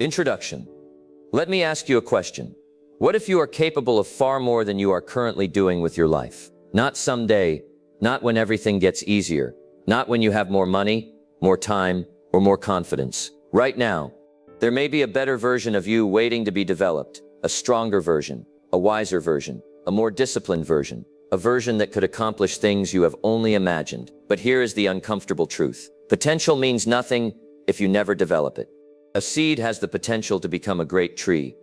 Introduction. Let me ask you a question. What if you are capable of far more than you are currently doing with your life? Not someday, not when everything gets easier, not when you have more money, more time, or more confidence. Right now, there may be a better version of you waiting to be developed, a stronger version, a wiser version, a more disciplined version, a version that could accomplish things you have only imagined. But here is the uncomfortable truth. Potential means nothing if you never develop it. A seed has the potential to become a great tree,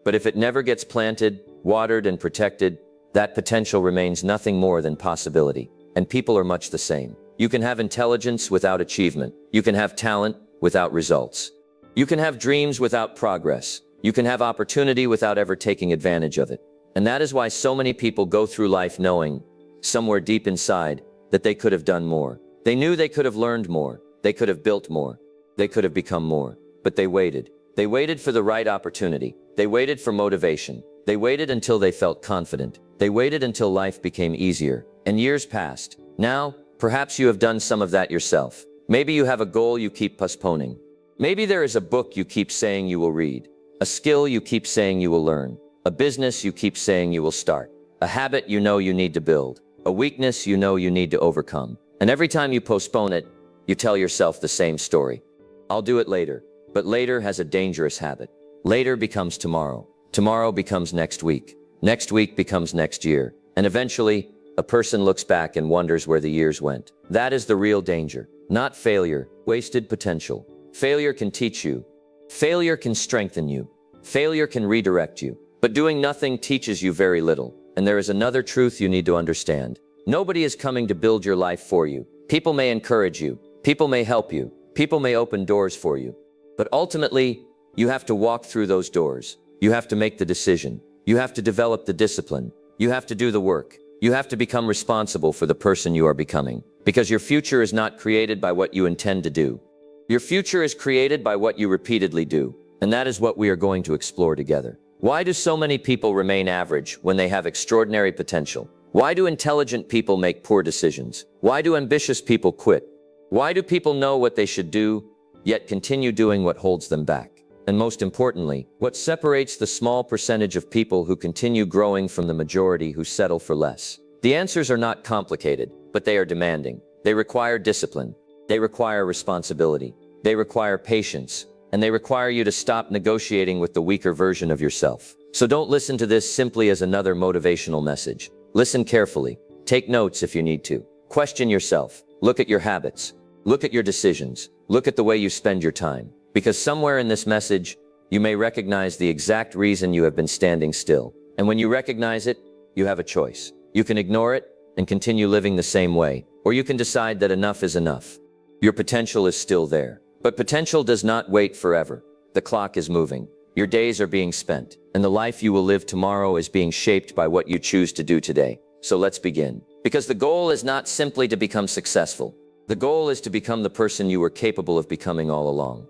but if it never gets planted, watered, and protected, that potential remains nothing more than possibility. And people are much the same. You can have intelligence without achievement. You can have talent without results. You can have dreams without progress. You can have opportunity without ever taking advantage of it. And that is why so many people go through life knowing, somewhere deep inside, that they could have done more. They knew they could have learned more. They could have built more. They could have become more. But they waited. They waited for the right opportunity. They waited for motivation. They waited until they felt confident. They waited until life became easier. And years passed. Now, perhaps you have done some of that yourself. Maybe you have a goal you keep postponing. Maybe there is a book you keep saying you will read, a skill you keep saying you will learn, a business you keep saying you will start, a habit you know you need to build, a weakness you know you need to overcome. And every time you postpone it, you tell yourself the same story. I'll do it later. But later has a dangerous habit. Later becomes tomorrow. Tomorrow becomes next week. Next week becomes next year. And eventually, a person looks back and wonders where the years went. That is the real danger. Not failure, wasted potential. Failure can teach you. Failure can strengthen you. Failure can redirect you. But doing nothing teaches you very little. And there is another truth you need to understand. Nobody is coming to build your life for you. People may encourage you. People may help you. People may open doors for you. But ultimately, you have to walk through those doors. You have to make the decision. You have to develop the discipline. You have to do the work. You have to become responsible for the person you are becoming. Because your future is not created by what you intend to do. Your future is created by what you repeatedly do. And that is what we are going to explore together. Why do so many people remain average when they have extraordinary potential? Why do intelligent people make poor decisions? Why do ambitious people quit? Why do people know what they should do, yet continue doing what holds them back? And most importantly, what separates the small percentage of people who continue growing from the majority who settle for less? The answers are not complicated, but they are demanding. They require discipline. They require responsibility. They require patience. And they require you to stop negotiating with the weaker version of yourself. So don't listen to this simply as another motivational message. Listen carefully. Take notes if you need to. Question yourself. Look at your habits. Look at your decisions. Look at the way you spend your time. Because somewhere in this message, you may recognize the exact reason you have been standing still. And when you recognize it, you have a choice. You can ignore it and continue living the same way, or you can decide that enough is enough. Your potential is still there. But potential does not wait forever. The clock is moving. Your days are being spent. And the life you will live tomorrow is being shaped by what you choose to do today. So let's begin. Because the goal is not simply to become successful. The goal is to become the person you were capable of becoming all along.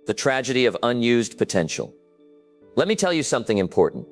The tragedy of unused potential. Let me tell you something important.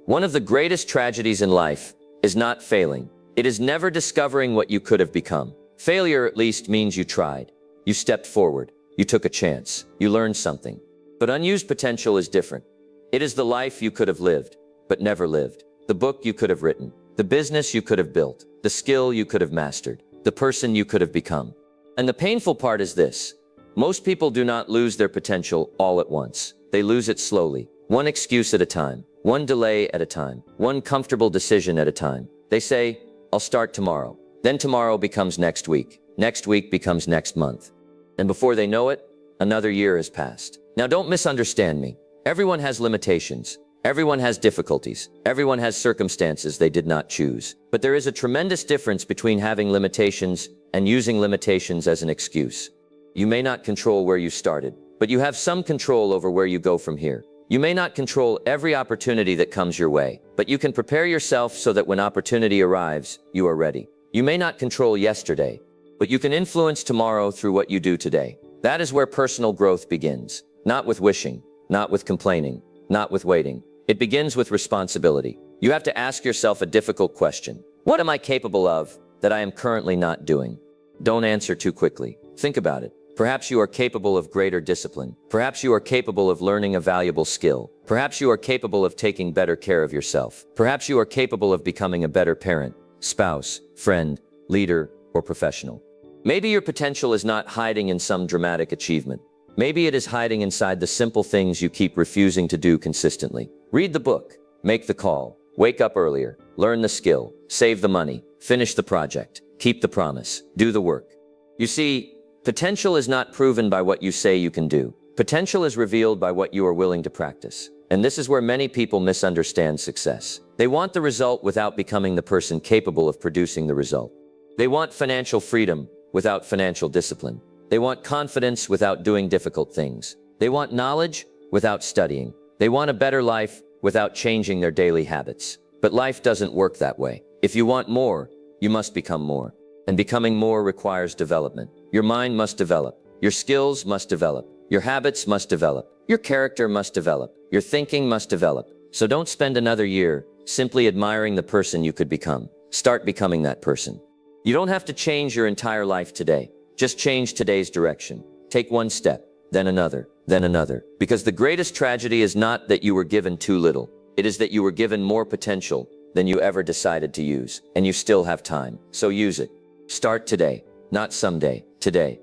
One of the greatest tragedies in life is not failing. It is never discovering what you could have become. Failure at least means you tried. You stepped forward. You took a chance. You learned something. But unused potential is different. It is the life you could have lived, but never lived. The book you could have written. The business you could have built. The skill you could have mastered. The person you could have become. And the painful part is this. Most people do not lose their potential all at once. They lose it slowly. One excuse at a time. One delay at a time. One comfortable decision at a time. They say, I'll start tomorrow. Then tomorrow becomes next week. Next week becomes next month. And before they know it, another year has passed. Now don't misunderstand me. Everyone has limitations. Everyone has difficulties. Everyone has circumstances they did not choose. But there is a tremendous difference between having limitations and using limitations as an excuse. You may not control where you started, but you have some control over where you go from here. You may not control every opportunity that comes your way, but you can prepare yourself so that when opportunity arrives, you are ready. You may not control yesterday, but you can influence tomorrow through what you do today. That is where personal growth begins. Not with wishing, not with complaining, not with waiting. It begins with responsibility. You have to ask yourself a difficult question. What am I capable of that I am currently not doing? Don't answer too quickly. Think about it. Perhaps you are capable of greater discipline. Perhaps you are capable of learning a valuable skill. Perhaps you are capable of taking better care of yourself. Perhaps you are capable of becoming a better parent, spouse, friend, leader, or professional. Maybe your potential is not hiding in some dramatic achievement. Maybe it is hiding inside the simple things you keep refusing to do consistently. Read the book, make the call, wake up earlier, learn the skill, save the money, finish the project, keep the promise, do the work. You see, potential is not proven by what you say you can do. Potential is revealed by what you are willing to practice. And this is where many people misunderstand success. They want the result without becoming the person capable of producing the result. They want financial freedom without financial discipline. They want confidence without doing difficult things. They want knowledge without studying. They want a better life without changing their daily habits. But life doesn't work that way. If you want more, you must become more. And becoming more requires development. Your mind must develop. Your skills must develop. Your habits must develop. Your character must develop. Your thinking must develop. So don't spend another year simply admiring the person you could become. Start becoming that person. You don't have to change your entire life today. Just change today's direction. Take one step, then another, then another. Because the greatest tragedy is not that you were given too little. It is that you were given more potential than you ever decided to use. And you still have time. So use it. Start today, not someday, today.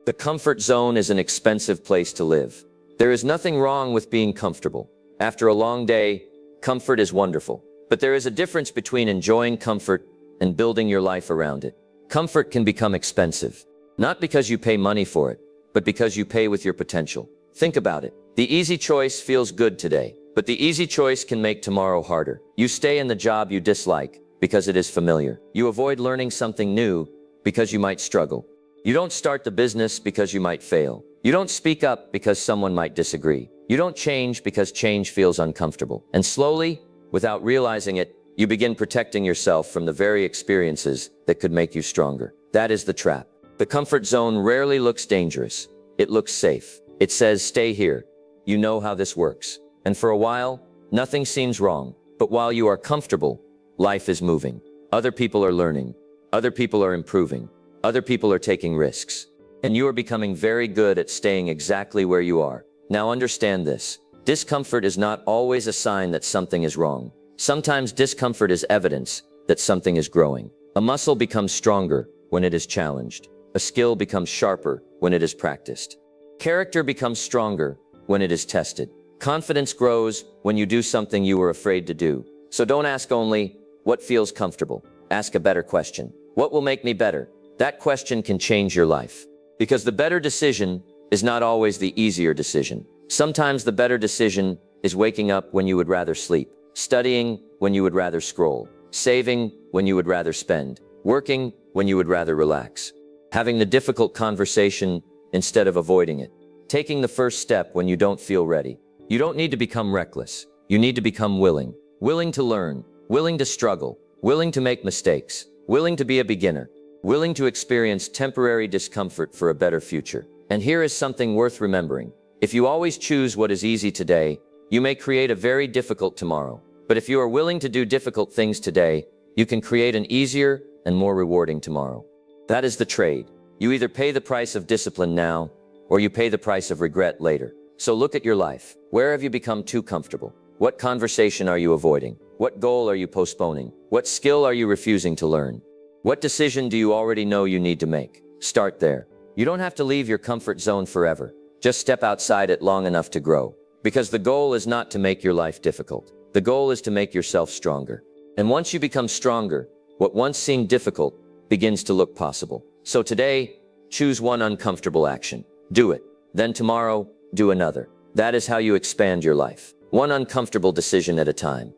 The comfort zone is an expensive place to live. There is nothing wrong with being comfortable. After a long day, comfort is wonderful. But there is a difference between enjoying comfort and building your life around it. Comfort can become expensive, not because you pay money for it, but because you pay with your potential. Think about it. The easy choice feels good today, but the easy choice can make tomorrow harder. You stay in the job you dislike because it is familiar. You avoid learning something new because you might struggle. You don't start the business because you might fail. You don't speak up because someone might disagree. You don't change because change feels uncomfortable. And slowly, without realizing it, you begin protecting yourself from the very experiences that could make you stronger. That is the trap. The comfort zone rarely looks dangerous. It looks safe. It says, stay here. You know how this works. And for a while, nothing seems wrong. But while you are comfortable, life is moving. Other people are learning. Other people are improving. Other people are taking risks. And you are becoming very good at staying exactly where you are. Now understand this. Discomfort is not always a sign that something is wrong. Sometimes discomfort is evidence that something is growing. A muscle becomes stronger when it is challenged. A skill becomes sharper when it is practiced. Character becomes stronger when it is tested. Confidence grows when you do something you were afraid to do. So don't ask only, what feels comfortable? Ask a better question. What will make me better? That question can change your life. Because the better decision is not always the easier decision. Sometimes the better decision is waking up when you would rather sleep. Studying when you would rather scroll, saving when you would rather spend, working when you would rather relax, having the difficult conversation instead of avoiding it, taking the first step when you don't feel ready. You don't need to become reckless. You need to become willing. Willing to learn, willing to struggle, willing to make mistakes, willing to be a beginner, willing to experience temporary discomfort for a better future. And here is something worth remembering. If you always choose what is easy today, you may create a very difficult tomorrow. But if you are willing to do difficult things today, you can create an easier and more rewarding tomorrow. That is the trade. You either pay the price of discipline now, or you pay the price of regret later. So look at your life. Where have you become too comfortable? What conversation are you avoiding? What goal are you postponing? What skill are you refusing to learn? What decision do you already know you need to make? Start there. You don't have to leave your comfort zone forever. Just step outside it long enough to grow. Because the goal is not to make your life difficult. The goal is to make yourself stronger. And once you become stronger, what once seemed difficult begins to look possible. So today, choose one uncomfortable action. Do it. Then tomorrow, do another. That is how you expand your life. One uncomfortable decision at a time.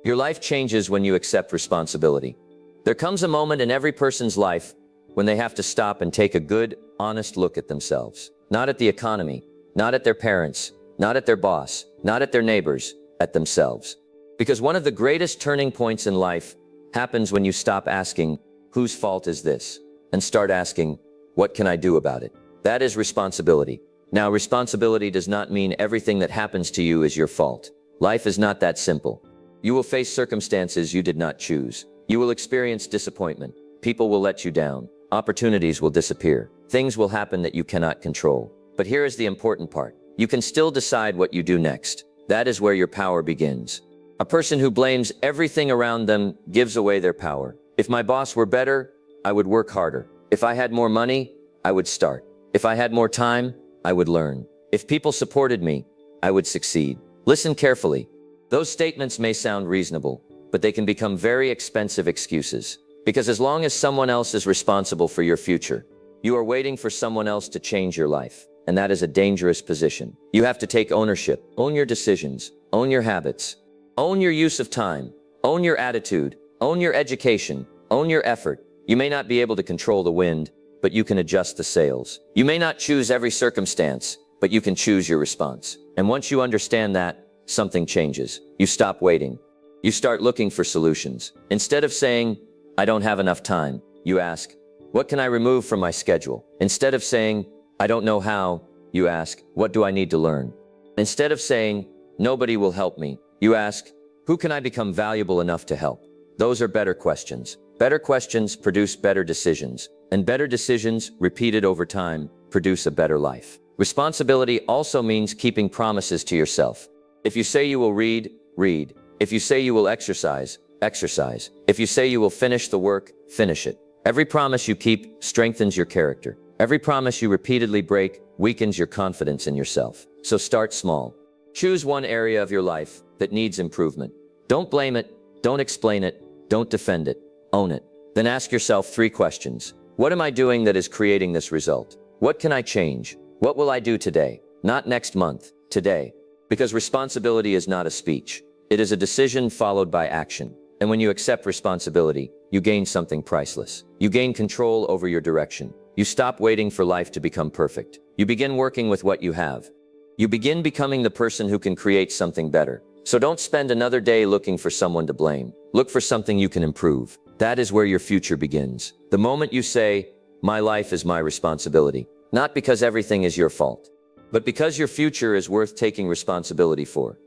Your life changes when you accept responsibility. There comes a moment in every person's life when they have to stop and take a good, honest look at themselves. Not at the economy, not at their parents, not at their boss, not at their neighbors, at themselves. Because one of the greatest turning points in life happens when you stop asking, whose fault is this? And start asking, what can I do about it? That is responsibility. Now, responsibility does not mean everything that happens to you is your fault. Life is not that simple. You will face circumstances you did not choose. You will experience disappointment. People will let you down. Opportunities will disappear. Things will happen that you cannot control. But here is the important part. You can still decide what you do next. That is where your power begins. A person who blames everything around them gives away their power. If my boss were better, I would work harder. If I had more money, I would start. If I had more time, I would learn. If people supported me, I would succeed. Listen carefully. Those statements may sound reasonable, but they can become very expensive excuses. Because as long as someone else is responsible for your future, you are waiting for someone else to change your life. And that is a dangerous position. You have to take ownership, own your decisions, own your habits, own your use of time, own your attitude, own your education, own your effort. You may not be able to control the wind, but you can adjust the sails. You may not choose every circumstance, but you can choose your response. And once you understand that, something changes. You stop waiting. You start looking for solutions. Instead of saying, I don't have enough time, you ask, what can I remove from my schedule? Instead of saying, I don't know how, you ask, what do I need to learn? Instead of saying, nobody will help me, you ask, who can I become valuable enough to help? Those are better questions. Better questions produce better decisions, and better decisions, repeated over time, produce a better life. Responsibility also means keeping promises to yourself. If you say you will read, read. If you say you will exercise, exercise. If you say you will finish the work, finish it. Every promise you keep strengthens your character. Every promise you repeatedly break weakens your confidence in yourself. So start small. Choose one area of your life that needs improvement. Don't blame it, don't explain it, don't defend it, own it. Then ask yourself 3 questions. What am I doing that is creating this result? What can I change? What will I do today? Not next month, today. Because responsibility is not a speech. It is a decision followed by action. And when you accept responsibility, you gain something priceless. You gain control over your direction. You stop waiting for life to become perfect. You begin working with what you have. You begin becoming the person who can create something better. So don't spend another day looking for someone to blame. Look for something you can improve. That is where your future begins. The moment you say, my life is my responsibility, not because everything is your fault, but because your future is worth taking responsibility for.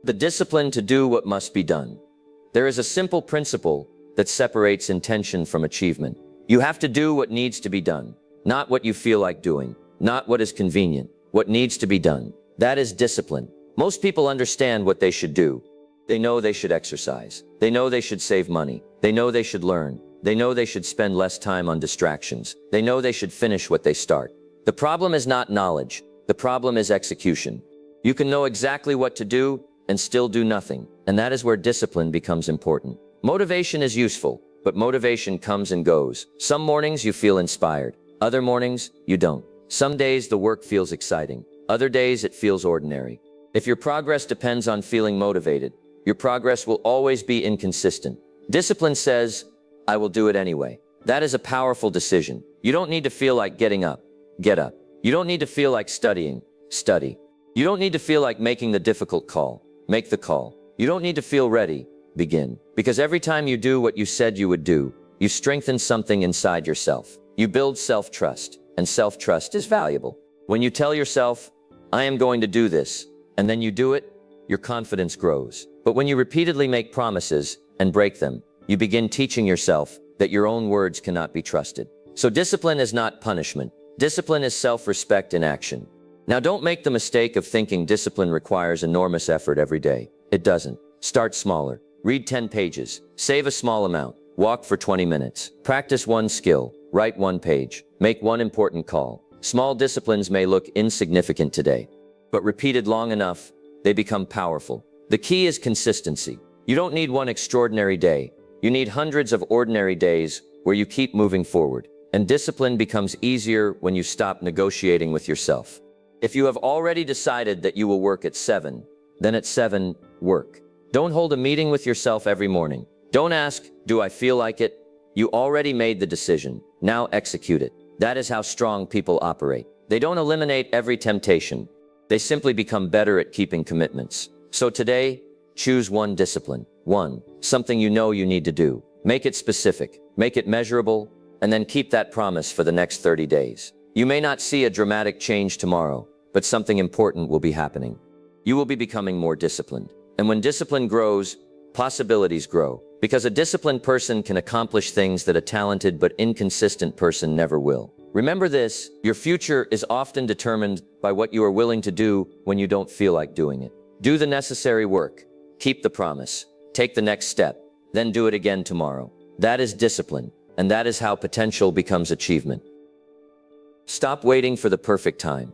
The discipline to do what must be done. There is a simple principle that separates intention from achievement. You have to do what needs to be done, not what you feel like doing, not what is convenient, what needs to be done. That is discipline. Most people understand what they should do. They know they should exercise. They know they should save money. They know they should learn. They know they should spend less time on distractions. They know they should finish what they start. The problem is not knowledge. The problem is execution. You can know exactly what to do and still do nothing. And that is where discipline becomes important. Motivation is useful, but motivation comes and goes. Some mornings you feel inspired. Other mornings, you don't. Some days the work feels exciting. Other days it feels ordinary. If your progress depends on feeling motivated, your progress will always be inconsistent. Discipline says, I will do it anyway. That is a powerful decision. You don't need to feel like getting up. Get up. You don't need to feel like studying. Study. You don't need to feel like making the difficult call. Make the call. You don't need to feel ready. Begin. Because every time you do what you said you would do, you strengthen something inside yourself. You build self-trust, and self-trust is valuable. When you tell yourself, I am going to do this, and then you do it, your confidence grows. But when you repeatedly make promises and break them, you begin teaching yourself that your own words cannot be trusted. So discipline is not punishment. Discipline is self-respect in action. Now don't make the mistake of thinking discipline requires enormous effort every day. It doesn't. Start smaller. Read 10 pages. Save a small amount. Walk for 20 minutes. Practice one skill. Write 1 page. Make 1 important call. Small disciplines may look insignificant today, but repeated long enough, they become powerful. The key is consistency. You don't need one extraordinary day. You need hundreds of ordinary days where you keep moving forward. And discipline becomes easier when you stop negotiating with yourself. If you have already decided that you will work at 7, then at 7, work. Don't hold a meeting with yourself every morning. Don't ask, do I feel like it? You already made the decision. Now execute it. That is how strong people operate. They don't eliminate every temptation. They simply become better at keeping commitments. So today, choose one discipline. One, something you know you need to do. Make it specific, make it measurable, and then keep that promise for the next 30 days. You may not see a dramatic change tomorrow, but something important will be happening. You will be becoming more disciplined. And when discipline grows, possibilities grow. Because a disciplined person can accomplish things that a talented but inconsistent person never will. Remember this, your future is often determined by what you are willing to do when you don't feel like doing it. Do the necessary work, keep the promise, take the next step, then do it again tomorrow. That is discipline, and that is how potential becomes achievement. Stop waiting for the perfect time.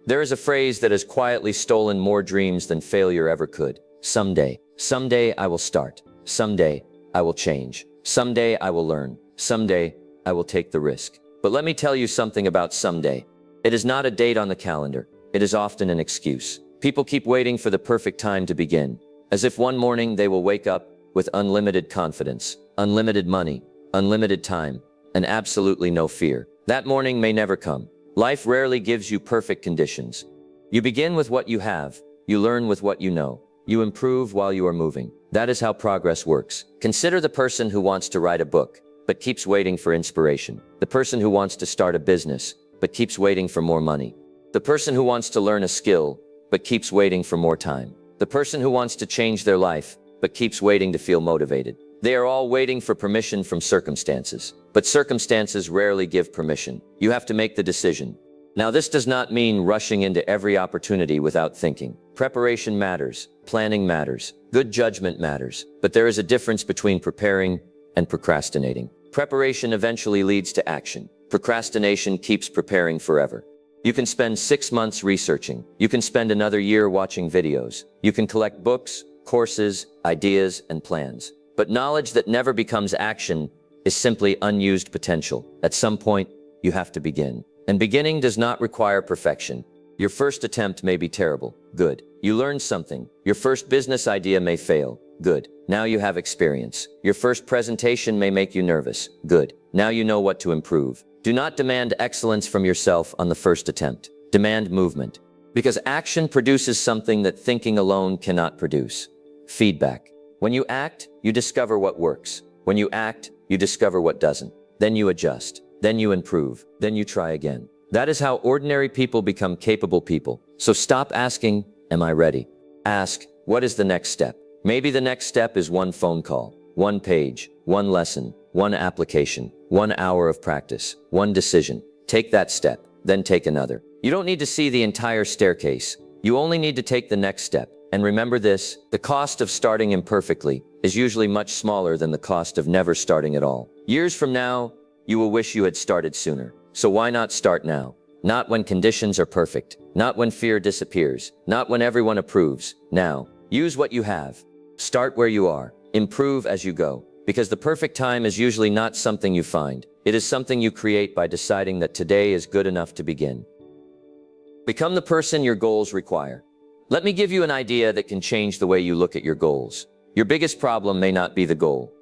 There is a phrase that has quietly stolen more dreams than failure ever could. Someday. Someday I will start. Someday I will change. Someday I will learn. Someday I will take the risk. But let me tell you something about someday. It is not a date on the calendar. It is often an excuse. People keep waiting for the perfect time to begin, as if one morning they will wake up with unlimited confidence, unlimited money, unlimited time, and absolutely no fear. That morning may never come. Life rarely gives you perfect conditions. You begin with what you have. You learn with what you know. You improve while you are moving. That is how progress works. Consider the person who wants to write a book, but keeps waiting for inspiration. The person who wants to start a business, but keeps waiting for more money. The person who wants to learn a skill, but keeps waiting for more time. The person who wants to change their life, but keeps waiting to feel motivated. They are all waiting for permission from circumstances. But circumstances rarely give permission. You have to make the decision. Now, this does not mean rushing into every opportunity without thinking. Preparation matters. Planning matters. Good judgment matters. But there is a difference between preparing and procrastinating. Preparation eventually leads to action. Procrastination keeps preparing forever. You can spend 6 months researching. You can spend another year watching videos. You can collect books, courses, ideas, and plans. But knowledge that never becomes action is simply unused potential. At some point, you have to begin. And beginning does not require perfection. Your first attempt may be terrible. Good. You learned something. Your first business idea may fail. Good. Now you have experience. Your first presentation may make you nervous. Good. Now you know what to improve. Do not demand excellence from yourself on the first attempt. Demand movement. Because action produces something that thinking alone cannot produce. Feedback. When you act, you discover what works. When you act, you discover what doesn't. Then you adjust. Then you improve. Then you try again. That is how ordinary people become capable people. So stop asking, am I ready? Ask, what is the next step? Maybe the next step is one phone call, one page, one lesson, one application, 1 hour of practice, one decision. Take that step, then take another. You don't need to see the entire staircase. You only need to take the next step. And remember this, the cost of starting imperfectly is usually much smaller than the cost of never starting at all. Years from now, you will wish you had started sooner. So why not start now? Not when conditions are perfect. Not when fear disappears. Not when everyone approves. Now, use what you have. Start where you are. Improve as you go. Because the perfect time is usually not something you find. It is something you create by deciding that today is good enough to begin. Become the person your goals require. Let me give you an idea that can change the way you look at your goals. Your biggest problem may not be the goal.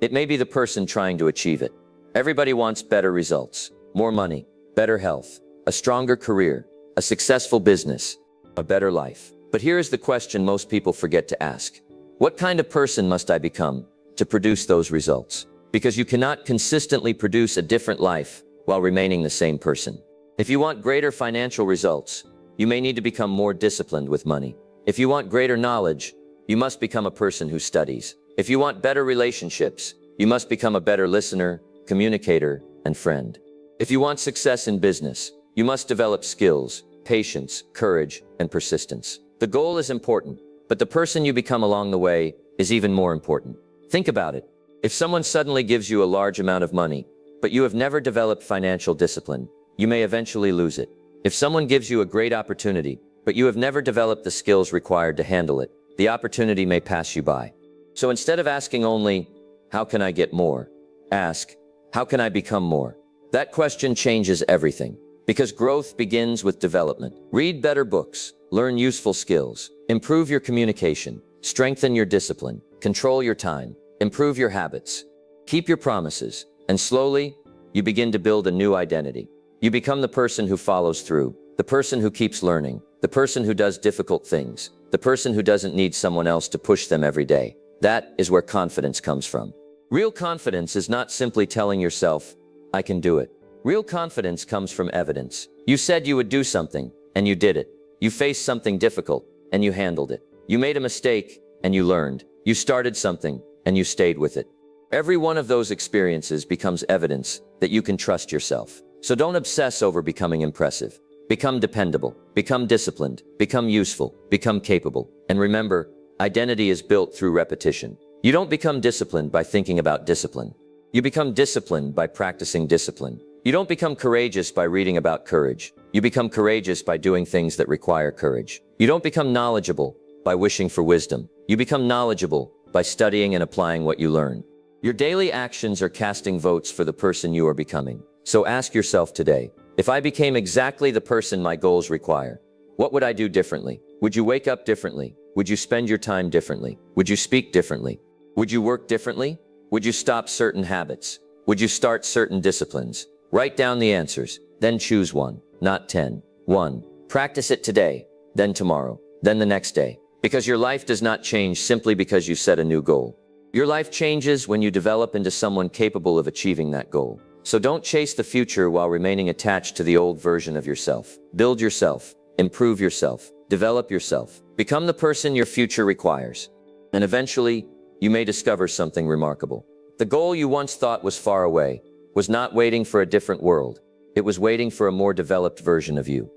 It may be the person trying to achieve it. Everybody wants better results, more money, better health, a stronger career, a successful business, a better life. But here is the question most people forget to ask. What kind of person must I become to produce those results? Because you cannot consistently produce a different life while remaining the same person. If you want greater financial results, you may need to become more disciplined with money. If you want greater knowledge, you must become a person who studies. If you want better relationships, you must become a better listener, communicator, and friend. If you want success in business, you must develop skills, patience, courage, and persistence. The goal is important, but the person you become along the way is even more important. Think about it. If someone suddenly gives you a large amount of money, but you have never developed financial discipline, you may eventually lose it. If someone gives you a great opportunity, but you have never developed the skills required to handle it, the opportunity may pass you by. So instead of asking only, how can I get more? Ask, how can I become more? That question changes everything. Because growth begins with development. Read better books, learn useful skills, improve your communication, strengthen your discipline, control your time, improve your habits, keep your promises, and slowly, you begin to build a new identity. You become the person who follows through, the person who keeps learning, the person who does difficult things, the person who doesn't need someone else to push them every day. That is where confidence comes from. Real confidence is not simply telling yourself, I can do it. Real confidence comes from evidence. You said you would do something, and you did it. You faced something difficult, and you handled it. You made a mistake, and you learned. You started something, and you stayed with it. Every one of those experiences becomes evidence that you can trust yourself. So don't obsess over becoming impressive. Become dependable, become disciplined, become useful, become capable. And remember, identity is built through repetition. You don't become disciplined by thinking about discipline. You become disciplined by practicing discipline. You don't become courageous by reading about courage. You become courageous by doing things that require courage. You don't become knowledgeable by wishing for wisdom. You become knowledgeable by studying and applying what you learn. Your daily actions are casting votes for the person you are becoming. So ask yourself today, if I became exactly the person my goals require, what would I do differently? Would you wake up differently? Would you spend your time differently? Would you speak differently? Would you work differently? Would you stop certain habits? Would you start certain disciplines? Write down the answers, then choose one, not 10. 1. Practice it today, then tomorrow, then the next day. Because your life does not change simply because you set a new goal. Your life changes when you develop into someone capable of achieving that goal. So don't chase the future while remaining attached to the old version of yourself. Build yourself, improve yourself, develop yourself, become the person your future requires. And eventually, you may discover something remarkable. The goal you once thought was far away was not waiting for a different world. It was waiting for a more developed version of you.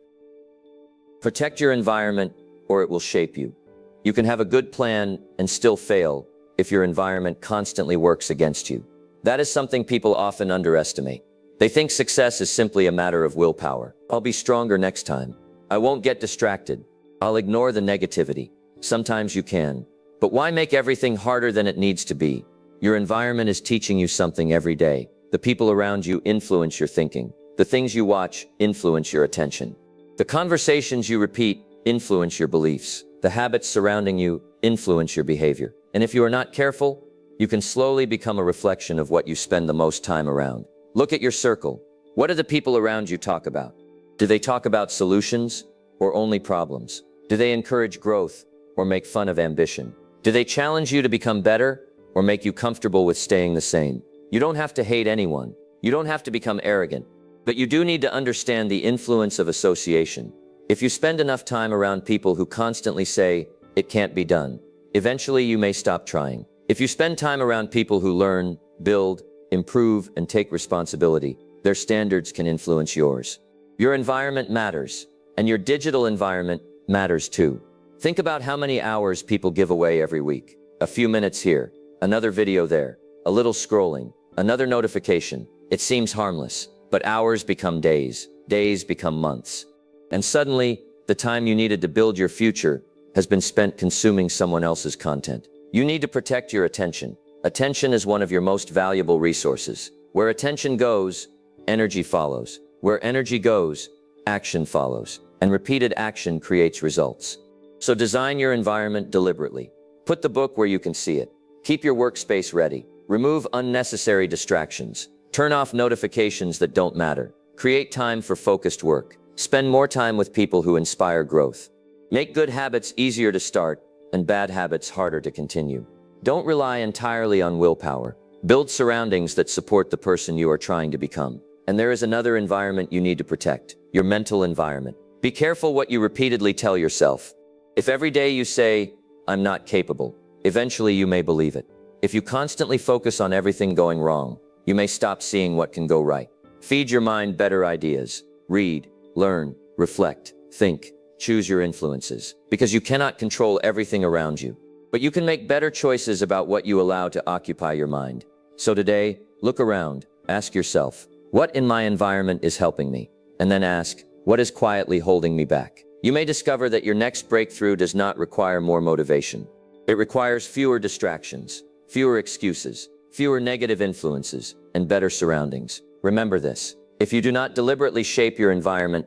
Protect your environment, or it will shape you. You can have a good plan and still fail if your environment constantly works against you. That is something people often underestimate. They think success is simply a matter of willpower. I'll be stronger next time. I won't get distracted. I'll ignore the negativity. Sometimes you can. But why make everything harder than it needs to be? Your environment is teaching you something every day. The people around you influence your thinking. The things you watch influence your attention. The conversations you repeat influence your beliefs. The habits surrounding you influence your behavior. And if you are not careful, you can slowly become a reflection of what you spend the most time around. Look at your circle. What do the people around you talk about? Do they talk about solutions or only problems? Do they encourage growth or make fun of ambition? Do they challenge you to become better or make you comfortable with staying the same? You don't have to hate anyone. You don't have to become arrogant. But you do need to understand the influence of association. If you spend enough time around people who constantly say, "It can't be done," eventually you may stop trying. If you spend time around people who learn, build, improve, and take responsibility, their standards can influence yours. Your environment matters, and your digital environment matters too. Think about how many hours people give away every week. A few minutes here, another video there, a little scrolling, another notification. It seems harmless, but hours become days, days become months. And suddenly, the time you needed to build your future has been spent consuming someone else's content. You need to protect your attention. Attention is one of your most valuable resources. Where attention goes, energy follows. Where energy goes, action follows. And repeated action creates results. So design your environment deliberately. Put the book where you can see it. Keep your workspace ready. Remove unnecessary distractions. Turn off notifications that don't matter. Create time for focused work. Spend more time with people who inspire growth. Make good habits easier to start and bad habits harder to continue. Don't rely entirely on willpower. Build surroundings that support the person you are trying to become. And there is another environment you need to protect, your mental environment. Be careful what you repeatedly tell yourself. If every day you say, "I'm not capable," eventually you may believe it. If you constantly focus on everything going wrong, you may stop seeing what can go right. Feed your mind better ideas. Read, learn, reflect, think. Choose your influences, because you cannot control everything around you. But you can make better choices about what you allow to occupy your mind. So today, look around, ask yourself, what in my environment is helping me? And then ask, what is quietly holding me back? You may discover that your next breakthrough does not require more motivation. It requires fewer distractions, fewer excuses, fewer negative influences, and better surroundings. Remember this, if you do not deliberately shape your environment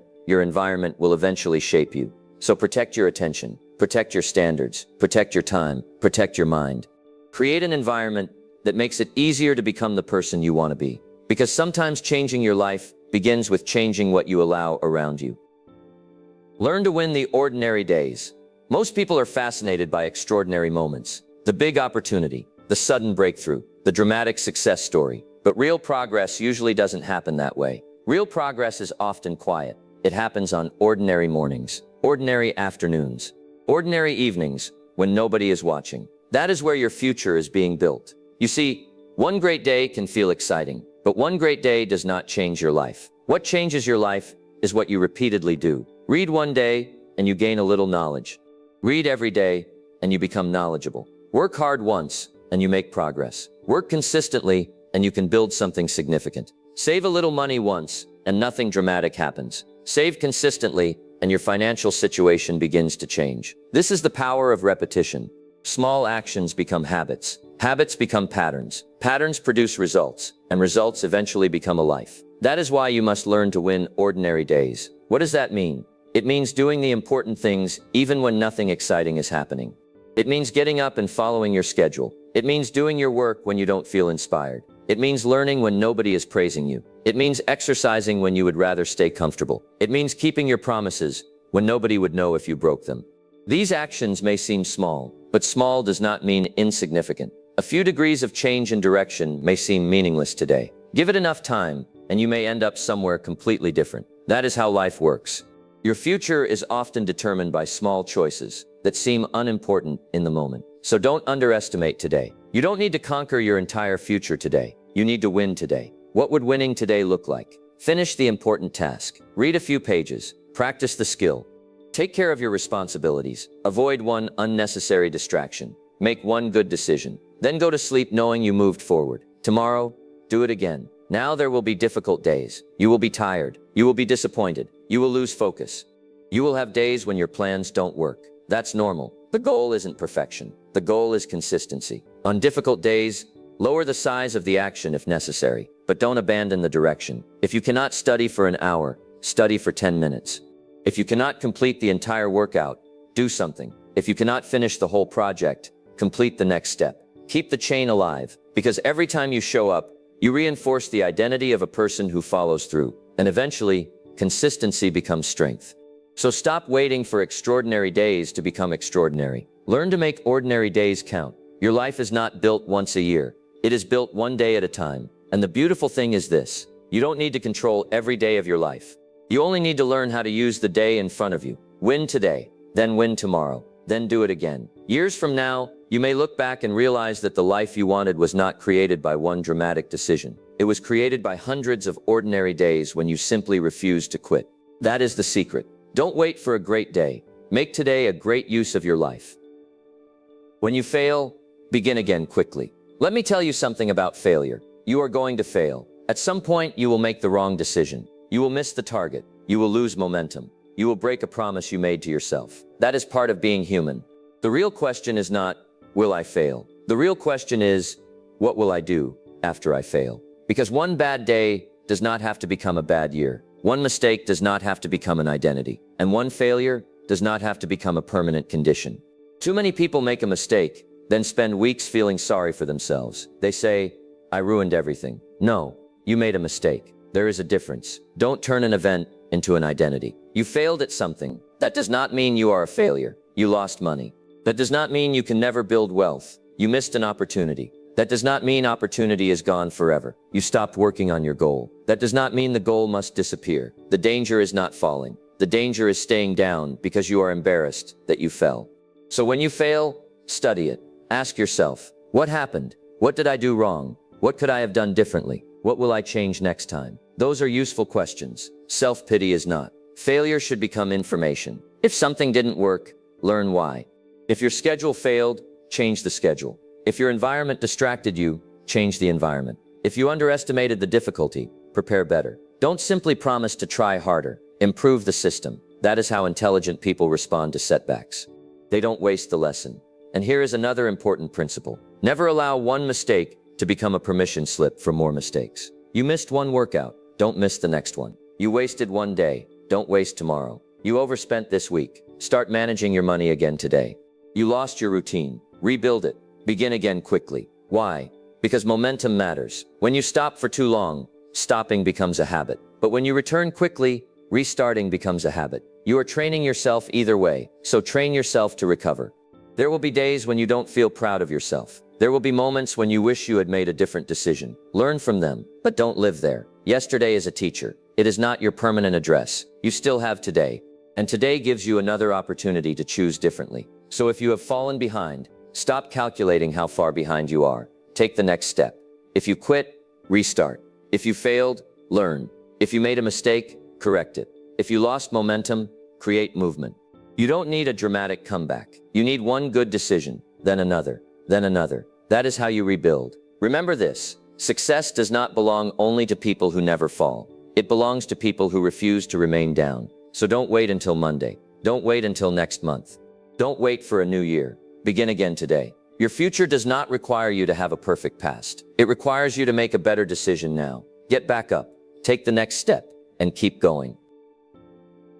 will eventually shape you. So protect your attention, protect your standards, protect your time, protect your mind. Create an environment that makes it easier to become the person you want to be. Because sometimes changing your life begins with changing what you allow around you. Learn to win the ordinary days. Most people are fascinated by extraordinary moments, the big opportunity, the sudden breakthrough, the dramatic success story. But real progress usually doesn't happen that way. Real progress is often quiet. It happens on ordinary mornings, ordinary afternoons, ordinary evenings when nobody is watching. That is where your future is being built. You see, one great day can feel exciting, but one great day does not change your life. What changes your life is what you repeatedly do. Read one day and you gain a little knowledge. Read every day and you become knowledgeable. Work hard once and you make progress. Work consistently and you can build something significant. Save a little money once and nothing dramatic happens. Save consistently and your financial situation begins to change. This is the power of repetition. Small actions become habits. Habits become patterns. Patterns produce results, and results eventually become a life. That is why you must learn to win ordinary days. What does that mean? It means doing the important things even when nothing exciting is happening. It means getting up and following your schedule. It means doing your work when you don't feel inspired. It means learning when nobody is praising you. It means exercising when you would rather stay comfortable. It means keeping your promises when nobody would know if you broke them. These actions may seem small, but small does not mean insignificant. A few degrees of change in direction may seem meaningless today. Give it enough time, and you may end up somewhere completely different. That is how life works. Your future is often determined by small choices that seem unimportant in the moment. So don't underestimate today. You don't need to conquer your entire future today. You need to win today. What would winning today look like? Finish the important task. Read a few pages. Practice the skill. Take care of your responsibilities. Avoid one unnecessary distraction. Make one good decision. Then go to sleep knowing you moved forward. Tomorrow, do it again. Now there will be difficult days. You will be tired. You will be disappointed. You will lose focus. You will have days when your plans don't work. That's normal. The goal isn't perfection. The goal is consistency. On difficult days, lower the size of the action if necessary, but don't abandon the direction. If you cannot study for an hour, study for 10 minutes. If you cannot complete the entire workout, do something. If you cannot finish the whole project, complete the next step. Keep the chain alive, because every time you show up, you reinforce the identity of a person who follows through, and eventually, consistency becomes strength. So stop waiting for extraordinary days to become extraordinary. Learn to make ordinary days count. Your life is not built once a year. It is built one day at a time. And the beautiful thing is this: you don't need to control every day of your life. You only need to learn how to use the day in front of you. Win today, then win tomorrow, then do it again. Years from now, you may look back and realize that the life you wanted was not created by one dramatic decision. It was created by hundreds of ordinary days when you simply refused to quit. That is the secret. Don't wait for a great day. Make today a great use of your life. When you fail, begin again quickly. Let me tell you something about failure. You are going to fail. At some point, you will make the wrong decision. You will miss the target. You will lose momentum. You will break a promise you made to yourself. That is part of being human. The real question is not, will I fail? The real question is, what will I do after I fail? Because one bad day does not have to become a bad year. One mistake does not have to become an identity. And one failure does not have to become a permanent condition. Too many people make a mistake, then spend weeks feeling sorry for themselves. They say, I ruined everything. No, you made a mistake. There is a difference. Don't turn an event into an identity. You failed at something. That does not mean you are a failure. You lost money. That does not mean you can never build wealth. You missed an opportunity. That does not mean opportunity is gone forever. You stopped working on your goal. That does not mean the goal must disappear. The danger is not falling. The danger is staying down because you are embarrassed that you fell. So when you fail, study it. Ask yourself, what happened? What did I do wrong? What could I have done differently? What will I change next time? Those are useful questions. Self-pity is not. Failure should become information. If something didn't work, learn why. If your schedule failed, change the schedule. If your environment distracted you, change the environment. If you underestimated the difficulty, prepare better. Don't simply promise to try harder. Improve the system. That is how intelligent people respond to setbacks. They don't waste the lesson. And here is another important principle. Never allow one mistake to become a permission slip for more mistakes. You missed one workout. Don't miss the next one. You wasted one day. Don't waste tomorrow. You overspent this week. Start managing your money again today. You lost your routine. Rebuild it. Begin again quickly. Why? Because momentum matters. When you stop for too long, stopping becomes a habit. But when you return quickly, restarting becomes a habit. You are training yourself either way, so train yourself to recover. There will be days when you don't feel proud of yourself. There will be moments when you wish you had made a different decision. Learn from them, but don't live there. Yesterday is a teacher. It is not your permanent address. You still have today. And today gives you another opportunity to choose differently. So if you have fallen behind, Stop calculating how far behind you are. Take the next step. If you quit, restart. If you failed, learn. If you made a mistake, correct it. If you lost momentum, create movement. You don't need a dramatic comeback. You need one good decision, then another, then another. That is how you rebuild. Remember this: success does not belong only to people who never fall. It belongs to people who refuse to remain down. So don't wait until Monday. Don't wait until next month. Don't wait for a new year. Begin again today. Your future does not require you to have a perfect past. It requires you to make a better decision now. Get back up, take the next step, and keep going.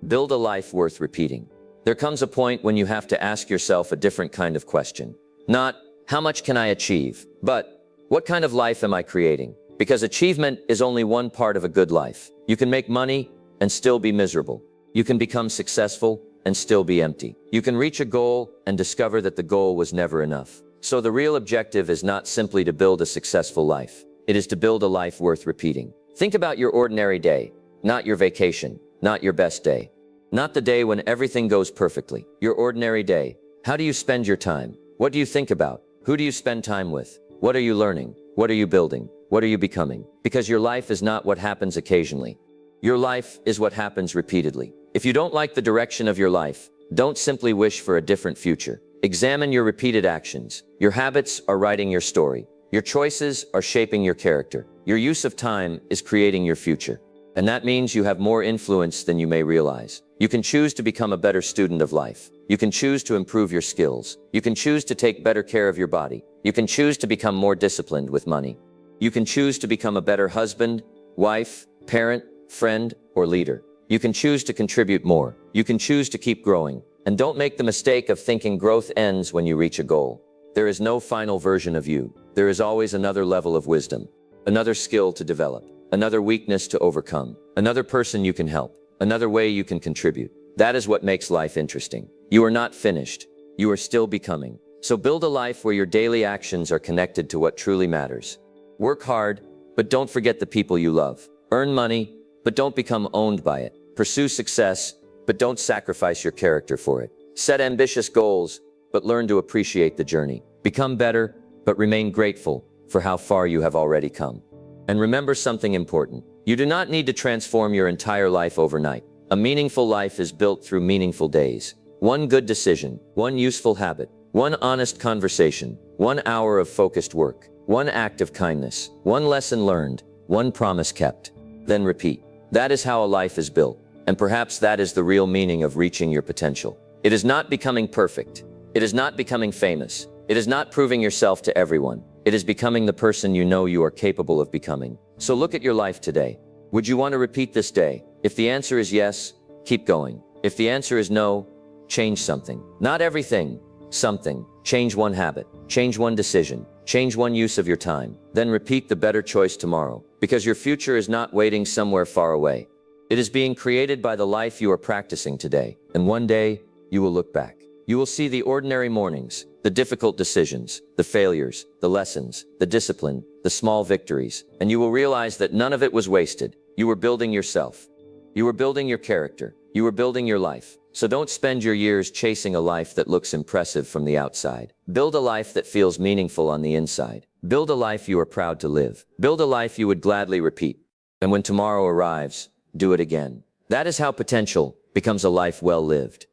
Build a life worth repeating. There comes a point when you have to ask yourself a different kind of question. Not, how much can I achieve? But, what kind of life am I creating? Because achievement is only one part of a good life. You can make money and still be miserable. You can become successful and still be empty. You can reach a goal and discover that the goal was never enough. So the real objective is not simply to build a successful life. It is to build a life worth repeating. Think about your ordinary day, not your vacation, not your best day, not the day when everything goes perfectly. Your ordinary day. How do you spend your time? What do you think about? Who do you spend time with? What are you learning? What are you building? What are you becoming? Because your life is not what happens occasionally. Your life is what happens repeatedly. If you don't like the direction of your life, don't simply wish for a different future. Examine your repeated actions. Your habits are writing your story. Your choices are shaping your character. Your use of time is creating your future. And that means you have more influence than you may realize. You can choose to become a better student of life. You can choose to improve your skills. You can choose to take better care of your body. You can choose to become more disciplined with money. You can choose to become a better husband, wife, parent, friend, or leader. You can choose to contribute more. You can choose to keep growing. And don't make the mistake of thinking growth ends when you reach a goal. There is no final version of you. There is always another level of wisdom, another skill to develop, another weakness to overcome, another person you can help, another way you can contribute. That is what makes life interesting. You are not finished. You are still becoming. So build a life where your daily actions are connected to what truly matters. Work hard, but don't forget the people you love. Earn money, but don't become owned by it. Pursue success, but don't sacrifice your character for it. Set ambitious goals, but learn to appreciate the journey. Become better, but remain grateful for how far you have already come. And remember something important. You do not need to transform your entire life overnight. A meaningful life is built through meaningful days. One good decision, one useful habit, one honest conversation, 1 hour of focused work, one act of kindness, one lesson learned, one promise kept. Then repeat. That is how a life is built. And perhaps that is the real meaning of reaching your potential. It is not becoming perfect. It is not becoming famous. It is not proving yourself to everyone. It is becoming the person you know you are capable of becoming. So look at your life today. Would you want to repeat this day? If the answer is yes, keep going. If the answer is no, change something. Not everything, something. Change one habit. Change one decision. Change one use of your time. Then repeat the better choice tomorrow. Because your future is not waiting somewhere far away. It is being created by the life you are practicing today. And one day, you will look back. You will see the ordinary mornings, the difficult decisions, the failures, the lessons, the discipline, the small victories, and you will realize that none of it was wasted. You were building yourself. You were building your character. You were building your life. So don't spend your years chasing a life that looks impressive from the outside. Build a life that feels meaningful on the inside. Build a life you are proud to live. Build a life you would gladly repeat. And when tomorrow arrives, do it again. That is how potential becomes a life well lived.